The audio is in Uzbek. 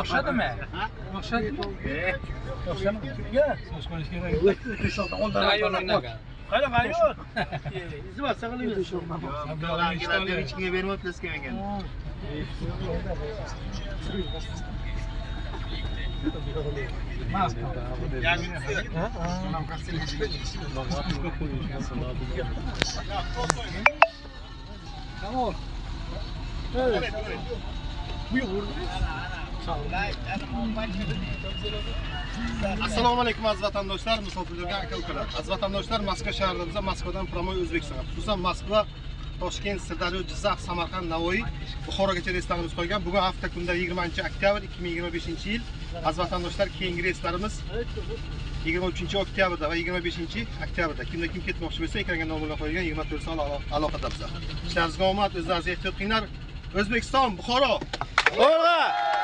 O'xshadimi? O'xshadimi? O'xshadimi? So'z qo'yish kerak. Ayol o'ynagan. Qara ayol. Izva saqlaymiz. Hech kimga bermayapmiz kelgan. Tamam. Assalomu alaykum aziz vatandoshlar, musofirlarga aka-ukalar. Aziz vatandoshlar, Moskva shahrimizda Moskvadan promoy O'zbekistonga, xususan Moskva, Toshkent, Sirdaryo, Jizzax, Samarqand, Navoiy, Buxorogacha reyslarimiz qo'ygan. Bugun hafta kunda 20-oktyabr 2025-yil. Aziz vatandoshlar, keyingi reyslarimiz 23-oktyabrda va 25-oktyabrda. Kimda kim ketmoqchi bo'lsa, ekranga nomerlar qo'yilgan 24 soat aloqada bizlar. Ishlaringizga omad, o'zlaringiz ehtiyot qilinglar. O'zbekiston, Buxoro. To'g'ri.